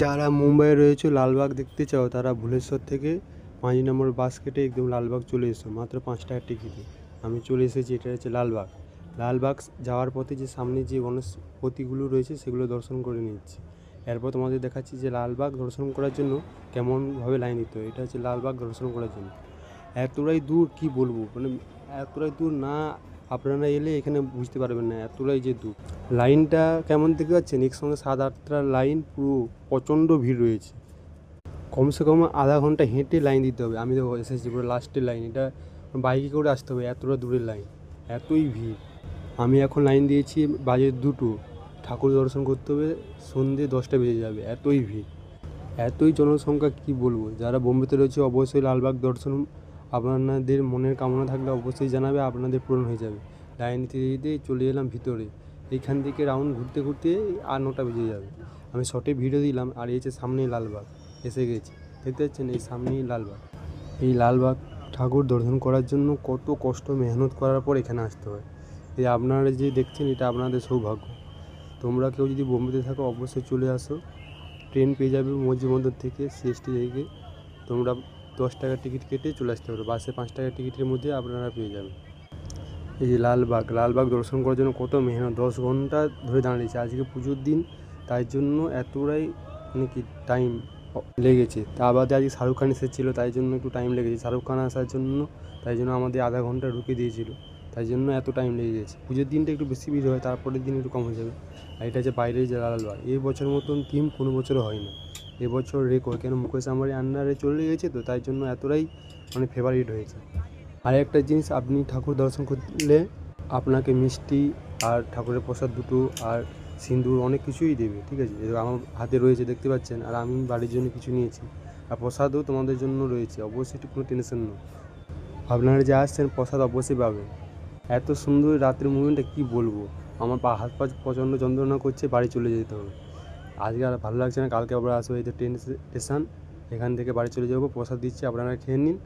যারা মুম্বাইয়ে রয়েছে লালবাগ দেখতে চাও তারা ভুলেশ্বর থেকে 5 নম্বর বাস কেটে একদম লালবাগ চলে এসো, মাত্র 5 টাকার টিকিটে। আমি চলে এসেছি, এটা হচ্ছে লালবাগ। লালবাগ যাওয়ার পথে যে সামনে যে গণপতিগুলো রয়েছে সেগুলো দর্শন করে নিচ্ছি। এরপর তোমাদের দেখাচ্ছি যে লালবাগ দর্শন করার জন্য কেমনভাবে লাইন দিতে হয়। এটা হচ্ছে লালবাগ দর্শন করার জন্য। এতটাই দূর কি বলবো, মানে এতটাই দূর না, আপনারা এলে এখানে বুঝতে পারবেন না এতটাই যে দূর। লাইনটা কেমন দেখতে পাচ্ছেন, একসঙ্গে 7-8টা লাইন, পুরো প্রচণ্ড ভিড় রয়েছে। কমসে কম আধা ঘন্টা হেঁটে লাইন দিতে হবে। আমি তো এসেছি পুরো লাস্টের লাইন, এটা বাইকে করে আসতে হবে, এতটা দূরের লাইন, এতই ভিড়। আমি এখন লাইন দিয়েছি বাজে 2টো, ঠাকুর দর্শন করতে হবে সন্ধ্যে 10টা বেজে যাবে, এতই ভিড়, এতই জনসংখ্যা কি বলবো। যারা বোম্বেতে রয়েছে অবশ্যই লালবাগ দর্শন, আপনাদের মনের কামনা থাকলে অবশ্যই জানাবে, আপনাদের পূরণ হয়ে যাবে। লাইন দিতে দিতে চলে এলাম ভিতরে, এইখান থেকে রাউন্ড ঘুরতে ঘুরতে আর 9টা বেজে যাবে। আমি শর্টে ভিডিও দিলাম, আর এই যে সামনেই লালবাগ এসে গেছি, দেখতে পাচ্ছেন এই সামনেই লালবাগ। এই লালবাগ ঠাকুর দর্শন করার জন্য কত কষ্ট মেহনত করার পর এখানে আসতে হয়। এই আপনারা যে দেখছেন এটা আপনাদের সৌভাগ্য। তোমরা কেউ যদি বোম্বেতে থাকো অবশ্যই চলে আসো, ট্রেন পেয়ে যাবে মধ্যবন্দর থেকে, সিএসটি থেকে। তোমরা 10 টাকার টিকিট কেটে চলে আসতে পারো, বাসে 5 টাকার টিকিটের মধ্যে আপনারা পেয়ে যাবেন। এই যে লালবাগ দর্শন করার জন্য কত মেহনত, 10 ঘন্টা ধরে দাঁড়িয়েছে। আজকে পুজোর দিন, তাই জন্য এতটাই মানে কি টাইম লেগেছে। তা বাদে আজকে শাহরুখ খান এসেছিলো, তাই জন্য একটু টাইম লেগেছে। শাহরুখ খান আসার জন্য তাই জন্য আমাদের আধা ঘন্টা ঢুকে দিয়েছিল, তাই জন্য এত টাইম লেগে গেছে। পুজোর দিনটা একটু বেশি ভিড় হয়, তারপরের দিন একটু কম হয়ে যাবে। আর এটা হচ্ছে বাইরের যে লালবাগ, এই বছর মতন থিম কোনো বছরও হয় না, এবছর রেকর্ড। কেন মুকেশ আম্বানির আন্ডারে চলে গেছে তো, তাই জন্য এতটাই মানে ফেভারিট হয়েছে। আর একটা জিনিস, আপনি ঠাকুর দর্শন করলে আপনাকে মিষ্টি আর ঠাকুরের প্রসাদ দুটো আর সিঁদুর অনেক কিছুই দেবে, ঠিক আছে। আমার হাতে রয়েছে দেখতে পাচ্ছেন, আর আমি বাড়ির জন্য কিছু নিয়েছি, আর প্রসাদও তোমাদের জন্য রয়েছে, অবশ্যই একটু কোনো টেনশন নেই। আপনারা যে আসছেন প্রসাদ অবশ্যই পাবেন। এত সুন্দর রাতের মুভমেন্টটা কি বলবো, আমার হাত পা প্রচণ্ড যন্ত্রণা করছে, বাড়ি চলে যেতে হবে। আজকে আর ভালো লাগছে না, কালকে আবার আসবো। এই তো ট্রেন স্টেশন, এখান থেকে বাড়ি চলে যাবো। প্রসাদ দিচ্ছি, আপনারা খেয়ে নিন।